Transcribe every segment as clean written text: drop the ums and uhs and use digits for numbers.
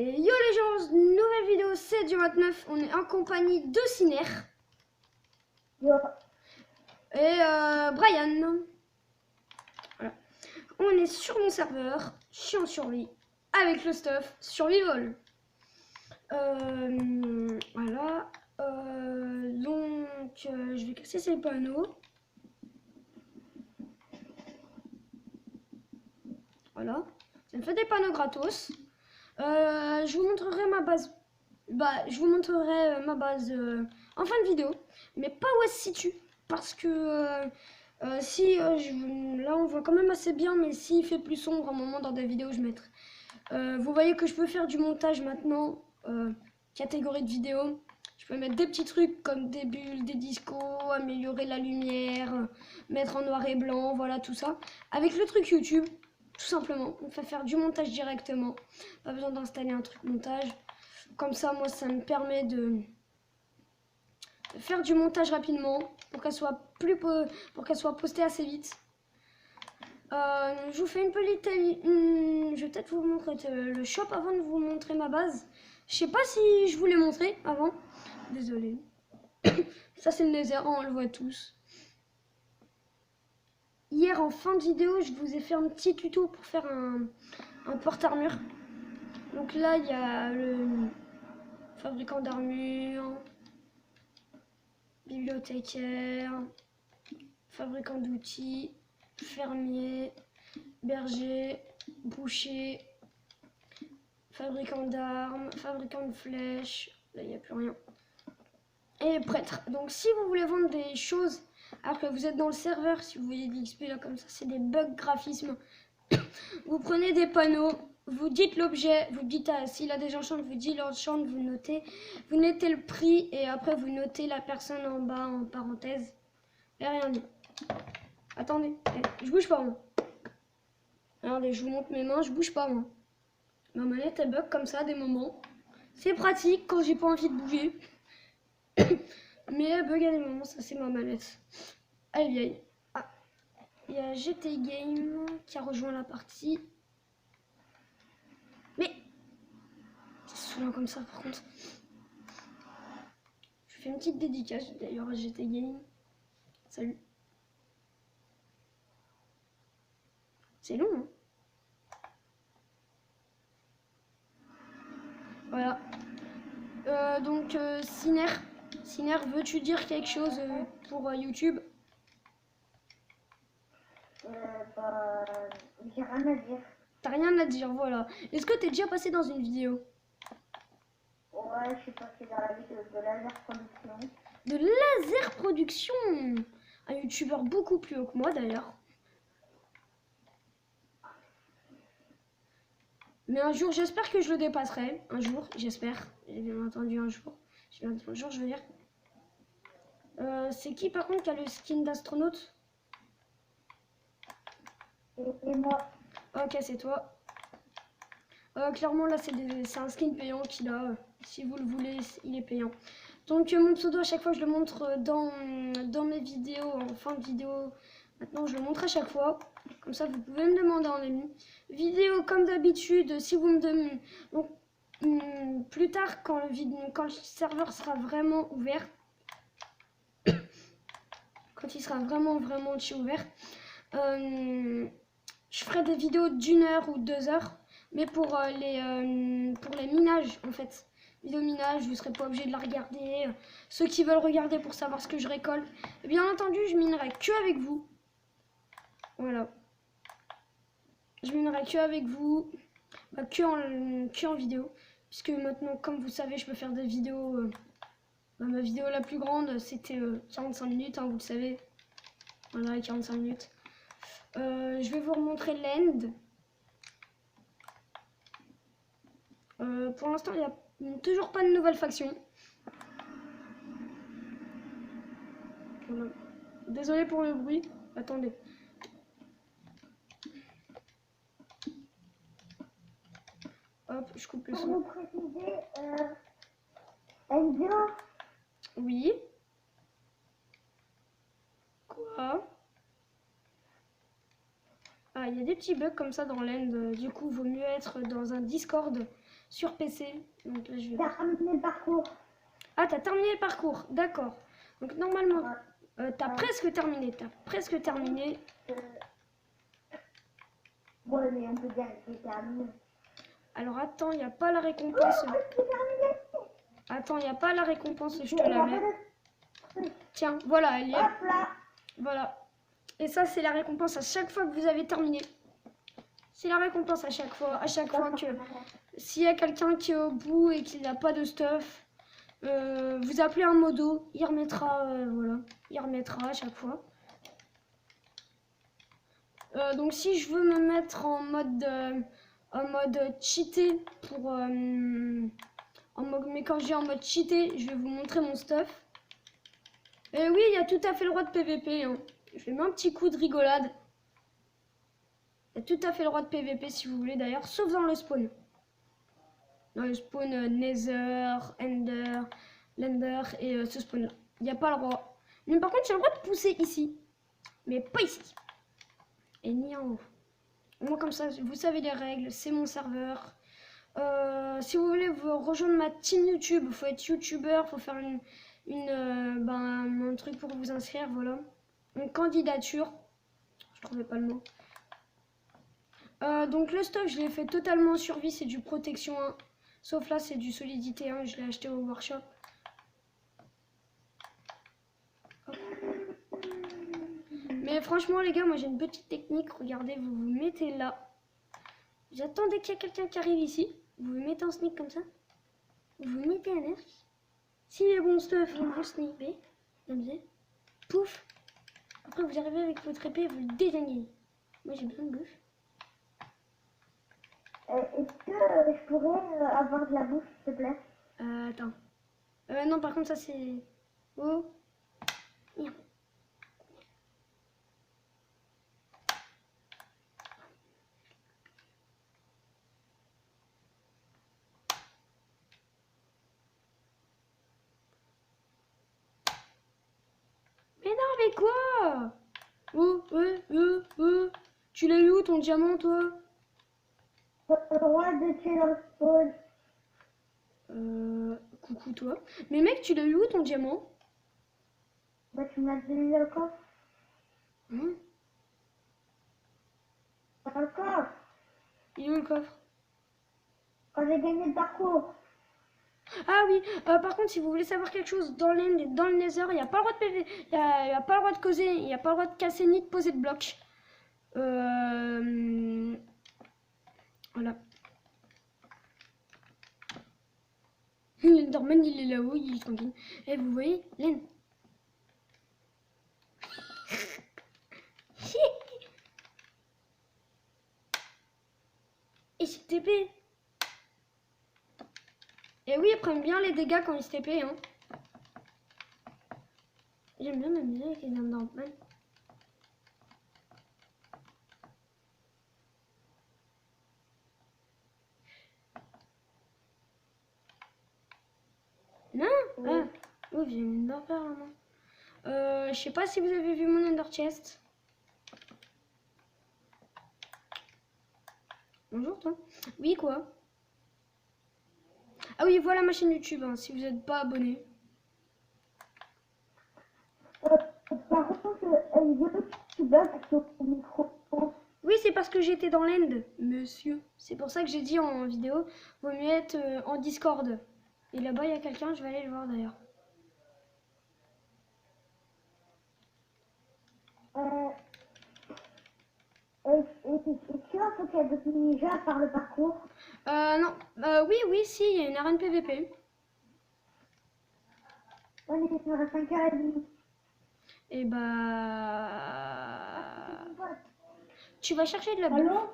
Et yo les gens, nouvelle vidéo, c'est du 29, on est en compagnie de Ciner Yo. et Brian. Voilà. On est sur mon serveur, chiant survie, avec le stuff survival. Voilà. Donc, je vais casser ces panneaux. Voilà. Ça me fait des panneaux gratos. Je vous montrerai ma base. Je vous montrerai ma base en fin de vidéo, mais pas où elle se situe, parce que là on voit quand même assez bien, mais s'il fait plus sombre à un moment dans des vidéos, je mettrai. Vous voyez que je peux faire du montage maintenant, catégorie de vidéo. Je peux mettre des petits trucs comme des bulles, des discos, améliorer la lumière, mettre en noir et blanc, voilà tout ça. Avec le truc YouTube, tout simplement, on fait faire du montage directement. Pas besoin d'installer un truc montage. Comme ça, moi, ça me permet de faire du montage rapidement pour qu'elle soit postée assez vite. Je vous fais une petite... je vais peut-être vous montrer le shop avant de vous montrer ma base. Je sais pas si je vous l'ai montré avant. Désolé. Ça, c'est le Nether, on le voit tous. Hier, en fin de vidéo, je vous ai fait un petit tuto pour faire un porte-armure. Donc là, il y a le fabricant d'armure, bibliothécaire, fabricant d'outils, fermier, berger, boucher, fabricant d'armes, fabricant de flèches, là il n'y a plus rien, et prêtre. Donc si vous voulez vendre des choses alors que vous êtes dans le serveur, si vous voyez de l'XP là comme ça, c'est des bugs graphisme. Vous prenez des panneaux, vous dites l'objet, vous dites s'il a des enchantes, vous dites l'enchant, vous notez le prix et après vous notez la personne en bas en parenthèse. Et rien dit. Attendez, je bouge pas moi. Regardez, je vous montre mes mains, je bouge pas moi. Ma manette elle bug comme ça à des moments. C'est pratique quand j'ai pas envie de bouger. Mais elle bug à des moments, ça c'est ma manette. Elle est vieille. Ah, il y a GT Game qui a rejoint la partie. Mais c'est saoulant comme ça par contre. Je fais une petite dédicace d'ailleurs à GT Game. Salut. C'est long hein. Voilà. Donc Ciner, veux-tu dire quelque chose pour YouTube? J'ai rien à dire. T'as rien à dire, voilà. Est-ce que t'es déjà passé dans une vidéo? Ouais, je suis passé dans la vidéo de Laser Production. De Laser Production, un youtubeur beaucoup plus haut que moi d'ailleurs. Mais un jour, j'espère que je le dépasserai. Un jour, j'espère. J'ai bien entendu un jour. Un jour, je veux dire. C'est qui par contre qui a le skin d'astronaute? Et moi. Ok, c'est toi. Clairement, là, c'est un skin payant qu'il a. Si vous le voulez, il est payant. Donc, mon pseudo, à chaque fois, je le montre dans mes vidéos, en fin de vidéo. Maintenant, je le montre à chaque fois. Comme ça, vous pouvez me demander en ami. Vidéo, comme d'habitude, si vous me demandez... Donc, plus tard, quand le serveur sera vraiment ouvert, quand il sera vraiment ouvert, je ferai des vidéos d'1 heure ou 2 heures, mais pour les minages en fait. Vidéo minage, vous ne serez pas obligé de la regarder. Ceux qui veulent regarder pour savoir ce que je récolte, et bien entendu, je minerai que avec vous. Voilà. Je minerai que avec vous, que en vidéo. Puisque maintenant, comme vous savez, je peux faire des vidéos. Ma vidéo la plus grande, c'était 45 minutes, hein, vous le savez. Voilà, 45 minutes. Je vais vous remontrer l'end. Pour l'instant, il n'y a toujours pas de nouvelle faction. Voilà. Désolé pour le bruit. Attendez. Hop, je coupe le Pour son. vous préciser, Enzo. Oui. Quoi? Ah, il y a des petits bugs comme ça dans l'end. Du coup, vaut mieux être dans un Discord sur PC. Donc là, je vais... Terminé le parcours. Ah, t'as terminé le parcours, d'accord. Donc normalement, Ouais. t'as presque terminé, t'as presque terminé. Ouais, mais on peut dire que c'est terminé. Alors attends, il n'y a pas la récompense. Oh, c'est terminé. Attends, il n'y a pas la récompense, je Il te y la a mets. pas de- Tiens, voilà, elle y est. Hop là. Voilà. Et ça, c'est la récompense à chaque fois que vous avez terminé. C'est la récompense à chaque fois que... S'il y a quelqu'un qui est au bout et qu'il n'a pas de stuff, vous appelez un modo, il remettra, voilà, il remettra à chaque fois. Donc si je veux me mettre en mode cheaté pour... mais quand je dis en mode cheaté, je vais vous montrer mon stuff. Et oui, il y a tout à fait le droit de PVP. Hein. Je fais un petit coup de rigolade. Il y a tout à fait le droit de PVP si vous voulez d'ailleurs, sauf dans le spawn. Dans le spawn Nether, Ender, Lender et ce spawn là. Il n'y a pas le droit. Mais par contre, j'ai le droit de pousser ici. Mais pas ici. Et ni en haut. Moi comme ça, vous savez les règles, c'est mon serveur. Si vous voulez vous rejoindre ma team YouTube, il faut être youtubeur, il faut faire un truc pour vous inscrire, voilà. Une candidature. Je trouvais pas le mot. Donc le stuff, je l'ai fait totalement en survie, c'est du protection 1. Sauf là, c'est du solidité 1, je l'ai acheté au workshop. Hop. Mais franchement les gars, moi j'ai une petite technique, regardez, vous vous mettez là. J'attendais qu'il y a quelqu'un qui arrive ici. Vous vous mettez en sneak comme ça. Vous vous mettez un nerf. Si les bons stuff, vous snipez. Comme ça. Pouf. Après vous arrivez avec votre épée et vous le désinguez. Moi j'ai besoin de bouffe. Est-ce que je pourrais avoir de la bouffe, s'il te plaît? Attends. Non, par contre, ça c'est. Oh. Merde. Mais non, mais quoi? Oh, tu l'as eu où ton diamant, toi? Pas le droit de tuer dans le spawn. Coucou, toi. Mais mec, tu l'as eu où ton diamant? Bah, tu me l'as donné dans le coffre. Hein? Dans le coffre. Il est où le coffre? Quand j'ai gagné le parcours. Ah oui, par contre, si vous voulez savoir quelque chose, dans le Nether, il n'y a pas le droit de PV, il n'y a pas le droit de causer, il n'y a pas le droit de casser ni de poser de blocs. Voilà. L'Enderman, il est là-haut, il est tranquille. Et vous voyez, Len. Et c'est TP. Et oui, ils prennent bien les dégâts quand ils se TP, hein. J'aime bien m'amuser avec les Enderman. Non? Oui. Ah, oui, j'ai une Ender Pearl, non. Je sais pas si vous avez vu mon Ender Chest. Bonjour, toi. Oui, quoi? Ah oui, voilà ma chaîne YouTube, hein, si vous n'êtes pas abonné. Par contre, tu bugs sur ton micro. Oui, c'est parce que j'étais dans l'end, monsieur. C'est pour ça que j'ai dit en vidéo, vaut mieux être en Discord. Et là-bas, il y a quelqu'un, je vais aller le voir d'ailleurs. Est-ce qu'il faut qu'il y ait d'autres mini-jeux à part le parcours? Non. Oui, si, il y a une arène PVP. On est sur 5h30. Et bah... Tu vas chercher de la bouffe. Allô?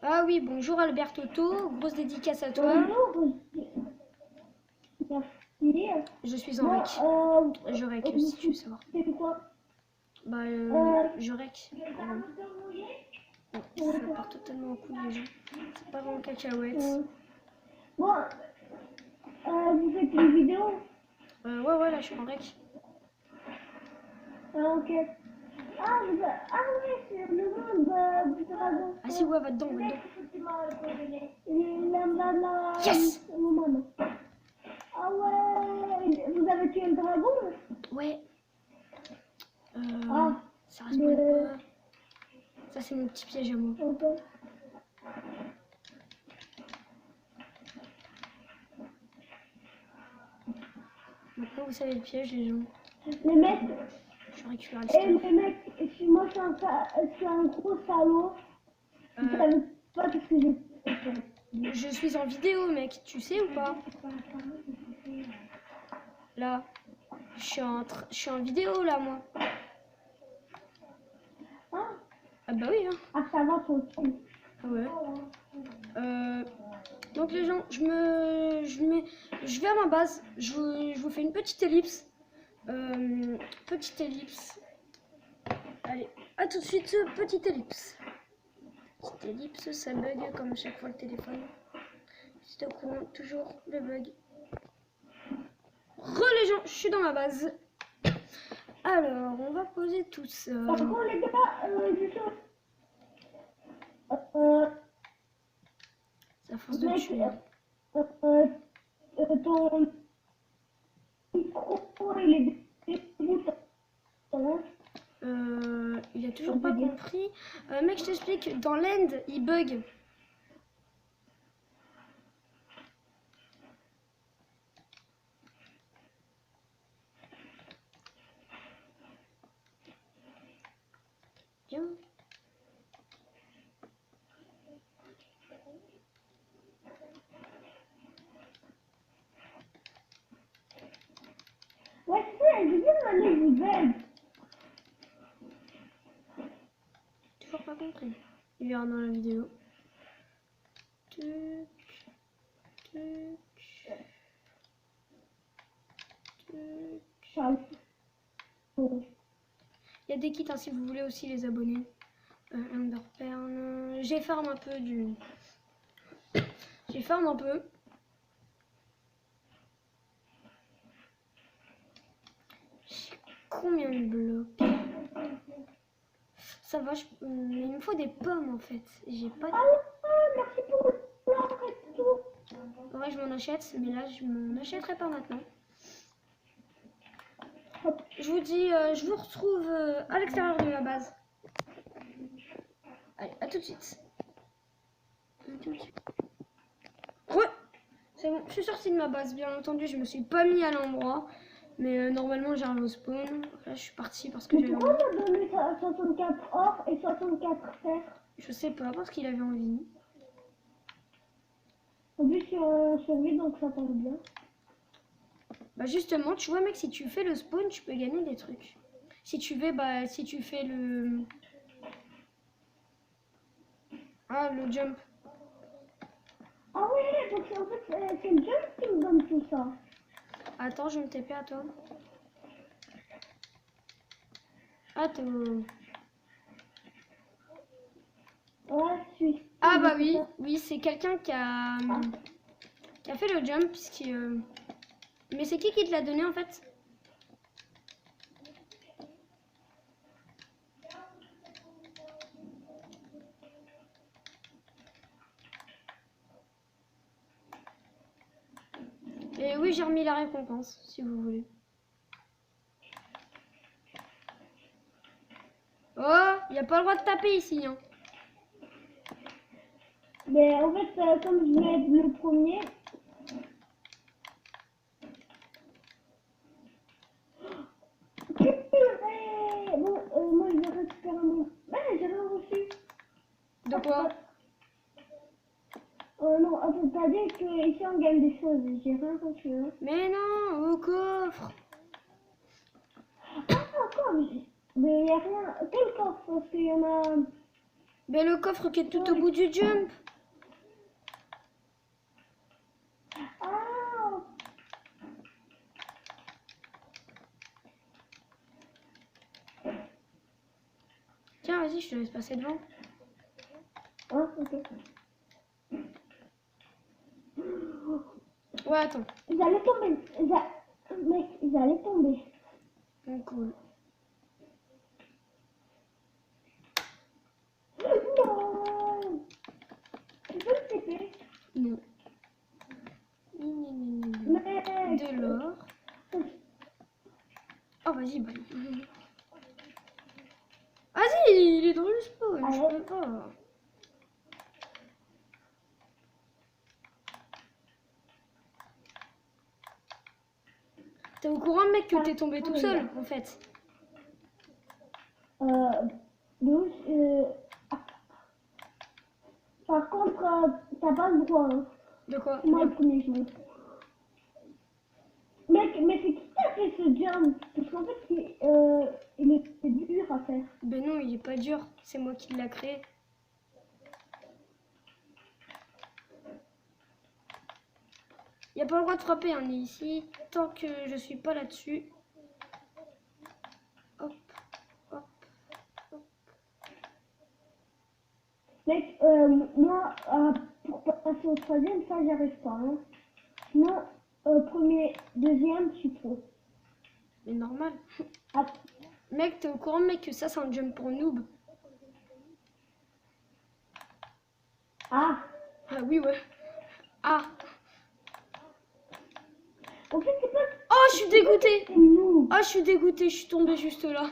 Ah oui, bonjour Albert Toto, grosse dédicace à toi. Bonjour. Merci. Je suis en rec. Je rec, si tu veux savoir. C'est quoi? Bah, je rec. Ça part totalement en couille les gens. C'est pas vraiment cacahuète. Bon, vous faites une vidéo? Ouais, là je suis en rec. Ok. Ah oui, c'est le monde du dragon. Ah si, ouais, va dedans, va dedans. Yes! Ah ouais, vous avez tué le dragon? Ouais. Ah, Ça respawn pas. Ça, c'est mon petit piège à moi. ok. Maintenant, vous savez le piège, les gens. Les mecs, Je récupère le et stuff. les mecs, moi je suis un gros salaud. Vous savez pas ce que j'ai fait. Je suis en vidéo, mec. Tu sais ou pas? Là. Je suis en vidéo, là, moi. Hein? Ah bah oui, hein. Ah, ça va, ton truc. Ah ouais. Donc les gens, je vais à ma base. Je vous fais une petite ellipse. Petite ellipse. Allez, à tout de suite, petite ellipse. Petite ellipse, ça bug comme à chaque fois le téléphone. C'est au courant, toujours le bug. Les gens, je suis dans ma base. Alors, on va poser tout ça. Par contre, les gars, C'est à force de tuer. ton micro, il est dégoûtant. Il a toujours pas compris. Mec, je t'explique, dans l'end, il bug. Bien. Ouais, c'est je viens d'aller vous aide. Toujours pas compris. Il verra dans la vidéo. Tuc, tuc, tuc. Il y a des kits hein, si vous voulez aussi les abonner. Underpearl. J'ai farm un peu du. J'ai farm un peu. J'ai combien de blocs? Ça va, mais il me faut des pommes en fait. J'ai pas de. Merci pour le plan et tout. Ouais, je m'en achète, mais là je m'en achèterai pas maintenant. Je vous dis, je vous retrouve à l'extérieur de la base. Allez, à tout de suite. Ouais, c'est bon, je suis sortie de ma base, bien entendu, je me suis pas mis à l'endroit. Mais normalement j'arrive au spawn. Là je suis partie parce que Mais j'avais pourquoi envie. on a donné 64 or et 64 fer? Je sais pas, parce qu'il avait envie. En plus, c'est un survie, donc ça tombe bien. Bah justement, tu vois mec, si tu fais le spawn, tu peux gagner des trucs. Si tu fais, si tu fais le... Ah, le jump. Ah oui, donc en fait, c'est le jump qui me donne tout ça. Attends, je vais me TP à toi. Attends. Ouais, je suis... Ah bah oui, oui, c'est quelqu'un qui a fait le jump, mais c'est qui te l'a donné en fait? Et oui, j'ai remis la récompense, si vous voulez. Oh, il n'y a pas le droit de taper ici, hein. Mais en fait, comme je vais être le premier... Bon, moi, je vais récupérer mon... Ouais, j'ai rien reçu. De quoi? Non, attends, t'as dit qu'ici, on gagne des choses. J'ai rien reçu, hein. Mais non, au coffre. Ah, encore, mais il n'y a rien. Quel coffre? Parce qu'il y en a... Mais le coffre qui est tout au bout du jump. Ah! Tiens, vas-y, je te laisse passer devant. Ah, ok. Ouais, attends. Ils allaient tomber. Mec, ils allaient tomber. Bon, cool. Non! Mec, de l'or. Oh, vas-y, bah. Vas-y, il est dans le spawn, je peux pas. T'es au courant, mec, que t'es tombé tout seul, en fait? donc, par contre, t'as pas le droit, hein. De quoi? C'est moi le premier joueur. Mec, mais c'est qui t'a fait ce jump? Parce qu'en fait, il est dur à faire. Ben non, il est pas dur, c'est moi qui l'ai créé. Il n'y a pas le droit de frapper, on est ici, tant que je suis pas là-dessus. Hop, hop, hop. Mec, moi, pour passer au troisième, ça, j'y arrive pas, hein. Sinon, premier, deuxième, je suis pro. Mais normal. Ah, Mec, t'es au courant, mec, que ça, c'est un jump pour noob? ah. Ah oui, ouais. Ah. En fait, c'est pas... Oh, je suis dégoûtée. C'est nous. Oh, je suis dégoûtée, je suis tombée juste là.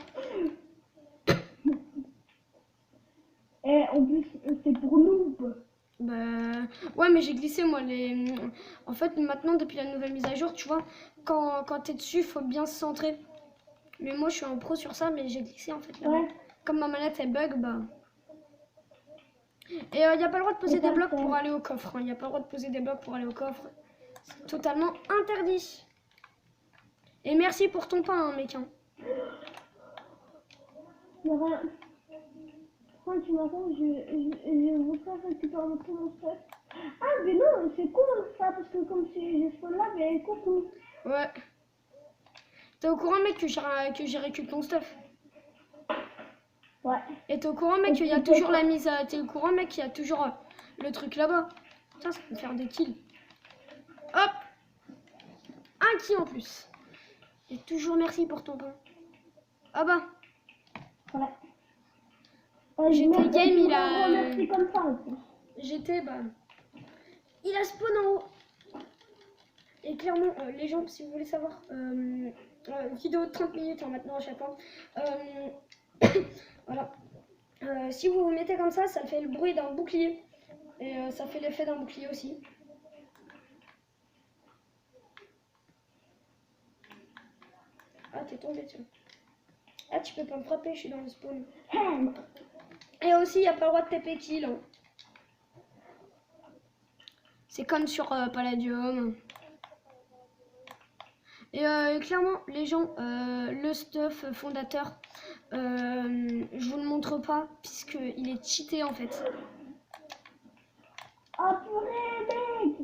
Et en plus, c'est pour nous. Bah, ouais, mais j'ai glissé, moi, les... En fait, maintenant, depuis la nouvelle mise à jour, tu vois, quand t'es dessus, faut bien se centrer. Mais moi, je suis un pro sur ça, mais j'ai glissé, en fait, là. Ouais. Comme ma manette, elle bug, bah... Et il n'y a pas le droit de poser des blocs pour aller au coffre. Il n'y a pas le droit de poser des blocs pour aller au coffre. C'est totalement interdit. Et merci pour ton pain, hein, mec. Hein. Laura, quand tu m'entends, je veux pas récupérer tout mon stuff. Ah, mais non, c'est cool ça, parce que comme j'ai spawn là, mais coucou. Ouais. T'es au courant, mec, que j'ai récupéré ton stuff? Ouais. Et t'es au courant, mec, qu'il y a toujours la mise à... T'es au courant, mec, qu'il y a toujours le truc là-bas. Putain, ça peut me faire des kills. Hop. Un kill en plus. Et toujours merci pour ton pain. Ah bah. Ouais. J'étais game, il a... Merci comme ça, en plus. J'étais, bah... Il a spawn en haut. Et clairement, les gens, si vous voulez savoir... vidéo de 30 minutes hein, maintenant à chaque fois. Voilà. Si vous vous mettez comme ça fait le bruit d'un bouclier. Et ça fait l'effet d'un bouclier aussi. Ah, t'es tombé dessus. Ah, tu peux pas me frapper, je suis dans le spawn. Et aussi, il n'y a pas le droit de TP kill. Hein. C'est comme sur Palladium. Et clairement, les gens, le stuff fondateur, je vous le montre pas, puisqu'il est cheaté en fait. Oh purée, mec,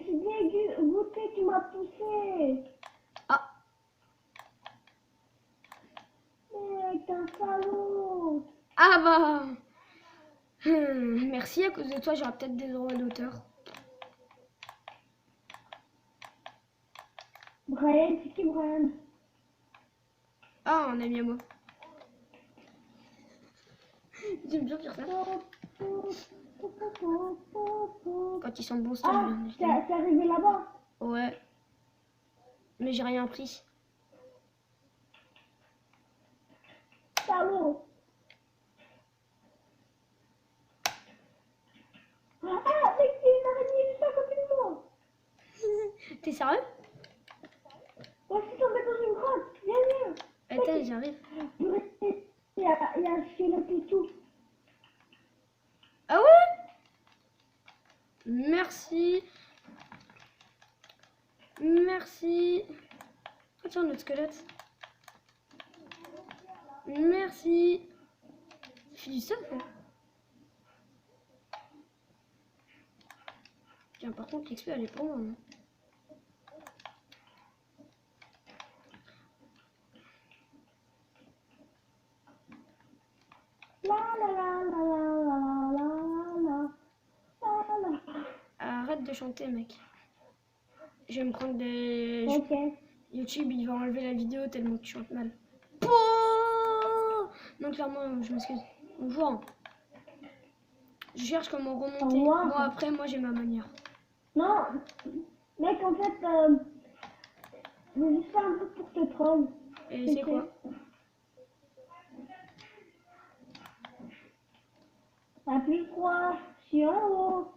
c'est dégoûté qui m'a poussé. Ah. Mec, t'es un salaud. Ah bah. Merci, à cause de toi, j'aurai peut-être des droits d'auteur. Brian, c'est qui Brian? Ah, un ami à moi. J'aime bien dire ça. Quand ils sont bons, c'est Ah, t'es arrivé là-bas? Ouais. Mais j'ai rien pris. Salaud. Ah, mec, c'est une araignée juste à côté de moi. T'es sérieux? Ouais, je suis tombée dans une grotte. Viens. Attends, j'arrive. Il y a un squelette et tout. Ah ouais? Merci. Merci. Oh tiens, notre squelette. Merci. Il fait du stuff, hein. Tiens, par contre, l'XP, elle est pour moi. Hein. Arrête de chanter, mec. Je vais me prendre des... Ok. YouTube, il va enlever la vidéo tellement que tu chantes mal. Oh non, clairement, je m'excuse. Bonjour. Je cherche comment remonter. Bon, après, moi, j'ai ma manière. Non, mec, en fait, J'ai juste fait un truc pour te troll. Et c'est quoi? Appuie 3, je suis en haut.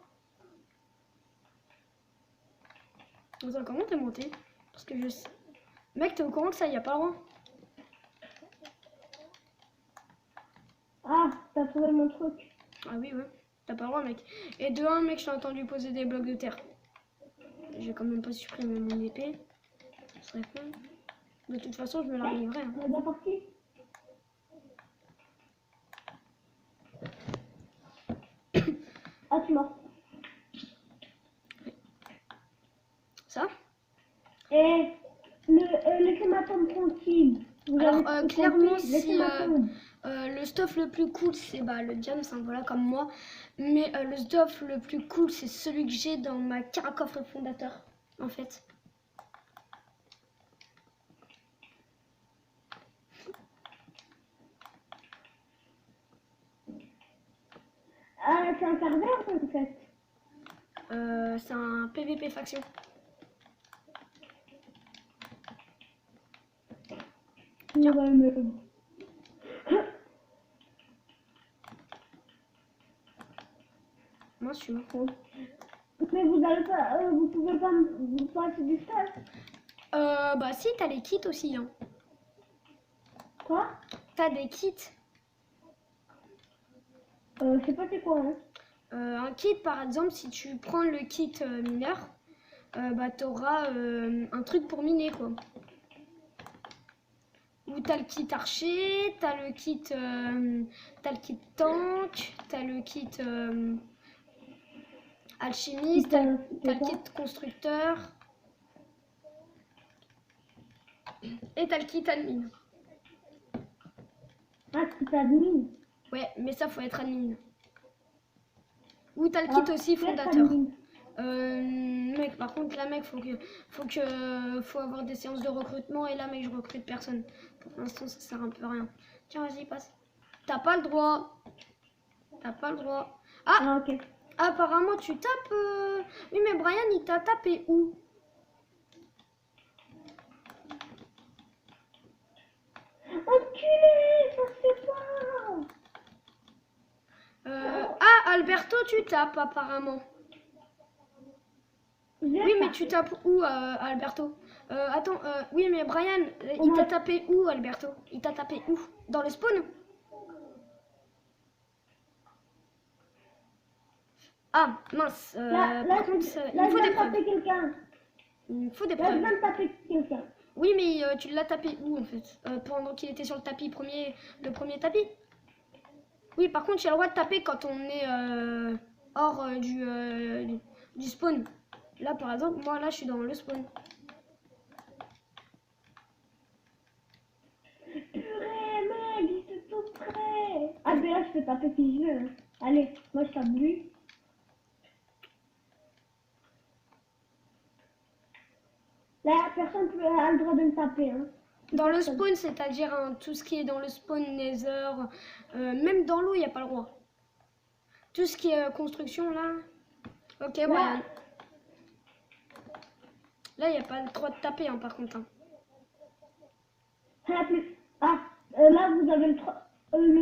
Attends, comment t'es monté? Parce que je sais. Mec, t'es au courant que ça y a pas loin? Ah, t'as trouvé mon truc. Ah oui, ouais. T'as pas le droit, mec. Et de un, mec, je t'ai entendu poser des blocs de terre. J'ai quand même pas supprimé mon épée. Ce serait con. De toute façon, je me la relèverai. Hein. On est bien parti. Ah, tu m'as. Ça? Et laissez-moi tomber tranquille. Vous Alors, avez clairement, compris, si laissez-moi tomber. le stuff le plus cool, c'est le diams, hein, voilà, comme moi. Mais le stuff le plus cool, c'est celui que j'ai dans ma coffre fondateur, en fait. Ah, c'est un serveur en fait. C'est un PVP faction. Tiens. Moi, je suis mort. Mais vous allez pas, vous pouvez pas vous passer du stress. Bah si, t'as les kits aussi. Hein. Quoi? T'as des kits. Je sais pas c'est quoi, hein. Un kit, par exemple, si tu prends le kit mineur, bah t'auras un truc pour miner, quoi. Ou t'as le kit archer, t'as le kit tank, t'as le kit alchimiste, t'as le kit constructeur et t'as le kit admin. Ah, c'est admin. Ouais, mais ça faut être admin. Ou t'as le kit aussi fondateur. Mec, par contre là mec, faut avoir des séances de recrutement et là mec je recrute personne. Pour l'instant ça sert un peu à rien. Tiens vas-y passe. T'as pas le droit. T'as pas le droit. Ah, ok. Apparemment tu tapes. Oui mais Brian il t'a tapé où? Enculé, ça se fait pas. Alberto tu tapes apparemment. Oui mais tu tapes où Alberto? Attends, oui mais Brian, il t'a tapé où Alberto? Il t'a tapé où? Dans le spawn? Ah mince, par contre il me faut des preuves. Il me faut des preuves. Là, je viens de taper quelqu'un. Oui mais tu l'as tapé où en fait? Pendant qu'il était sur le tapis, le premier tapis? Oui par contre j'ai le droit de taper quand on est hors du spawn. Là par exemple, moi là je suis dans le spawn. Purée, mec, j'étais tout prêt. Ah, mais là, je peux taper qui je veux. Hein. Allez, moi, je tape lui. Là, personne a le droit de me taper. Hein. Dans le spawn, c'est-à-dire hein, tout ce qui est dans le spawn nether, même dans l'eau, il n'y a pas le droit. Tout ce qui est construction, là. Ok, Brian. Là, il n'y a pas le droit de taper, hein, par contre. Hein. Là, vous avez le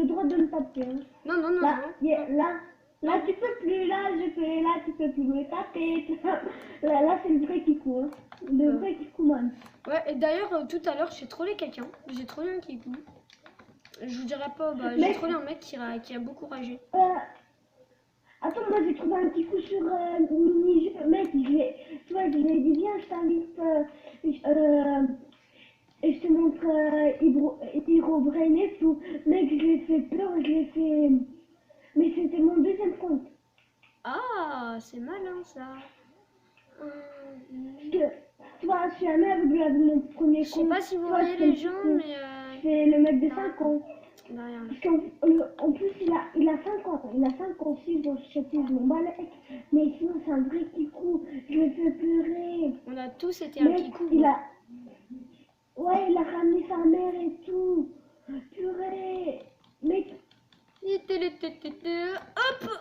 droit de me taper. Hein. Non, non, non. Là, tu peux plus. Là, tu peux plus me taper. Là, c'est le vrai Kikou. Hein. Le vrai Kikou, man. Ouais, et d'ailleurs, tout à l'heure, j'ai trollé quelqu'un. J'ai trollé un Kikou. Je vous dirais pas, bah, j'ai trollé un mec qui a beaucoup ragé. Attends, moi j'ai trouvé un petit coup sur mini-jeu. Mec, tu vois, je lui ai dit, viens, je t'invite. Et je te montre Herobrine et tout. Mec, je l'ai fait peur, mais c'était mon deuxième compte. Ah, c'est malin ça. Tu vois, je suis amie avec lui avec mon premier compte. Je sais pas si vous voyez les gens, mais. C'est le mec de 5 ans. Derrière. Parce qu'en plus, il a 5 ans. Il a 5 ans, 6 ans, je sais plus, je m'en bats les. Mais sinon, c'est un vrai kikou. Je le fais pleurer. On a tous été un kikou. Ouais, il a ramené sa mère et tout. Purée. Mec. Hop,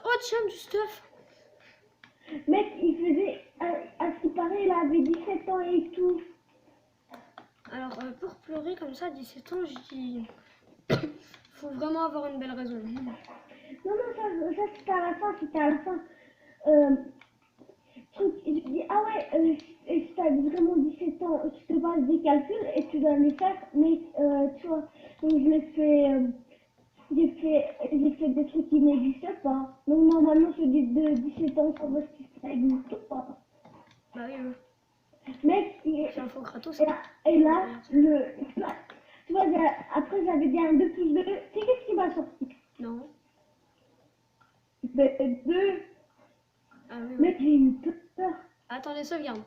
oh tiens, du stuff. Mec, il faisait, à ce qui paraît, il avait 17 ans et tout. Alors, pour pleurer comme ça, à 17 ans, je dis... faut vraiment avoir une belle raison. Non, ça c'était à la fin, c'était à la fin. Je me dis, ah ouais, si t'as vraiment 17 ans, tu te passes des calculs et tu dois les faire, mais tu vois, donc je l'ai fait, j'ai fait des trucs qui n'existent pas. Donc normalement, ceux de 17 ans, ça n'existe pas. Bah oui, oui. Mec, C'est un faux gratos. et là, tu vois, après j'avais dit un 2 plus 2, tu sais qu'est-ce qui m'a sorti? Non. 2. Ah oui, oui. Mec, j'ai eu peur. Attendez, sauvegarde.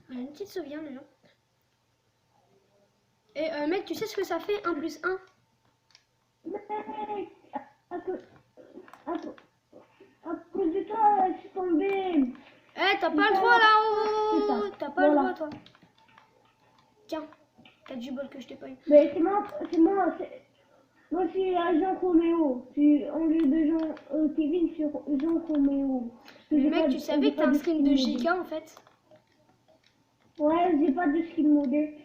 Une petite sauvegarde, déjà. Et mec, tu sais ce que ça fait 1 plus 1? Mec, à cause de toi, je suis tombée. Eh, t'as pas le droit là-haut. T'as pas le droit, toi. Tiens, t'as du bol que je t'ai pas eu. Mais c'est moi, moi je suis Jean Roméo. Au lieu de Kevin, je suis Jean Roméo. Mais mec, tu savais que t'as un skin de JK en fait? Ouais, j'ai pas de skin modé.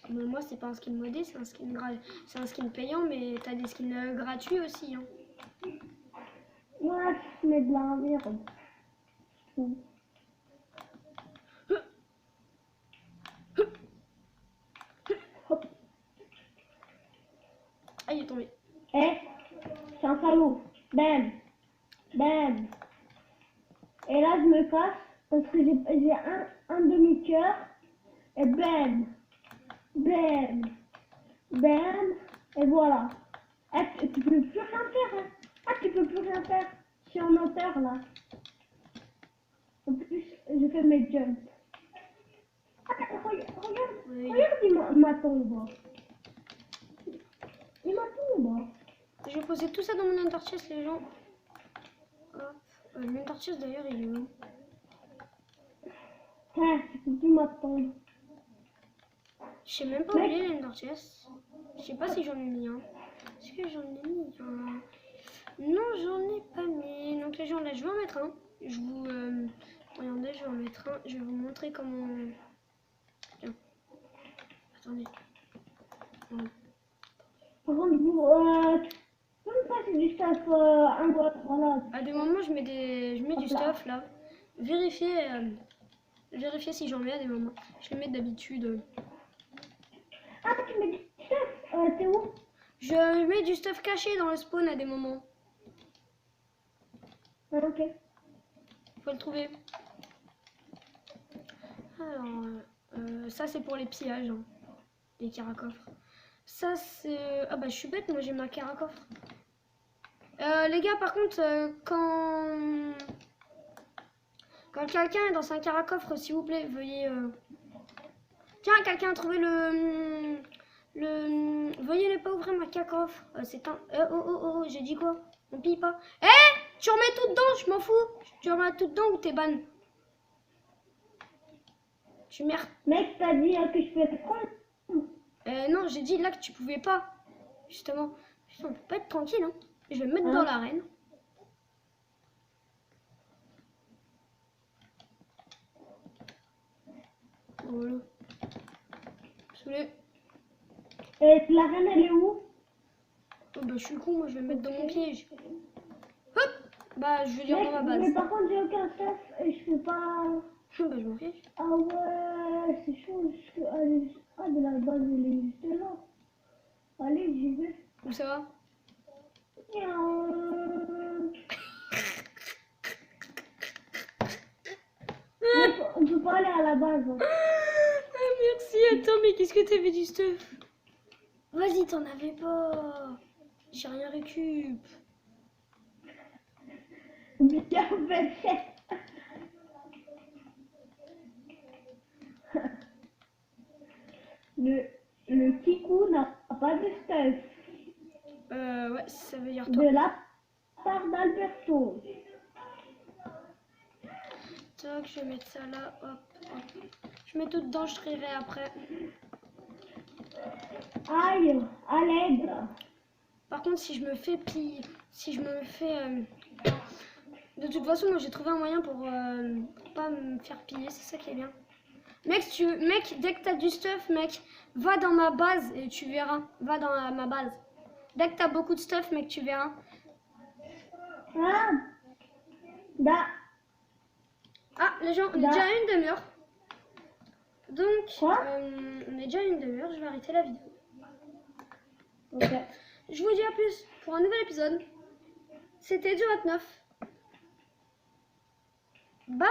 Mais moi, c'est pas un skin modé, c'est un skin payant, mais t'as des skins gratuits aussi. Hein. Moi, je mets de la merde. Ah, il est tombé. Eh, c'est un salaud. Bam. Bam. Et là, je me casse parce que j'ai un demi-cœur. Et bam. Bam. Bam. Et voilà. Eh, tu peux plus rien faire. Hein. Ah, tu peux plus rien faire. Je suis en hauteur là. En plus, je fais mes jumps. Ah, regarde, Oui. regarde ma tombe. Il m'a tombe. Je vais poser tout ça dans mon ender chest, les gens. Hop. L'ender chest d'ailleurs, il est où? Ah, c'est plus ma tombe. Je sais même pas où il est l'ender chest. Je sais pas si j'en ai mis un. Est-ce que j'en ai mis un? Non, j'en ai pas mis. Donc les gens, là, je vais en mettre un. Je vous... regardez, je vais en mettre un. Je vais vous montrer comment... Tiens. Attendez. Voilà. Par contre, tu peux me passer du stuff un doigt, voilà. À des moments, je mets du stuff là. Vérifiez si j'en mets à des moments. Je les mets d'habitude. Ah, tu mets du stuff. T'es où? Je mets du stuff caché dans le spawn à des moments. Ah, ok. Faut le trouver. Alors, ça c'est pour les pillages, hein. Les caracoffres. Ça c'est... Ah bah je suis bête, moi j'ai ma caracoffre. Les gars, par contre, quand quelqu'un est dans un caracoffre, s'il vous plaît, veuillez... Tiens, quelqu'un a trouvé Veuillez ne pas ouvrir ma caracoffre. C'est un... Oh, j'ai dit quoi? On pille pas. Tu remets tout dedans, je m'en fous. Tu remets tout dedans ou t'es ban? Tu merde. Mec, t'as dit que je peux être prendre. Non, j'ai dit là que tu pouvais pas. Justement. Putain, on peut pas être tranquille, hein. Je vais me mettre dans l'arène. Voilà. Désolé. Et l'arène, elle est où? Oh, bah je suis con, moi je vais me mettre dans mon piège. Hop. Bah je vais dire dans ma base. Mais par contre, j'ai aucun stuff et je peux pas... Bah je m'en fiche. Ah ouais, c'est chaud. Ah, de la base, elle est juste là. Allez, j'y vais. Où ça va? On peut pas aller à la base. Hein. Ah, merci, attends, mais qu'est-ce que t'avais du stuff? Vas-y, t'en avais pas. J'ai rien récup. Bien fait. Le Kikou n'a pas de stuff. Ouais, ça veut dire toi. De la part d'Alberto. Toc, je vais mettre ça là, hop, hop. Je mets tout dedans, je trierai après. Aïe, allègre. Par contre, si je me fais piller, si je me fais... De toute façon, moi j'ai trouvé un moyen pour pas me faire piller, c'est ça qui est bien. Mec, dès que t'as du stuff, mec, va dans ma base et tu verras. Va dans ma base. Dès que t'as beaucoup de stuff, mec, tu verras. Ah, bah, Les gens, on est déjà à une demi-heure. Donc, Quoi on est déjà à une demi-heure, je vais arrêter la vidéo. ok. Je vous dis à plus pour un nouvel épisode. C'était du 29. Bye.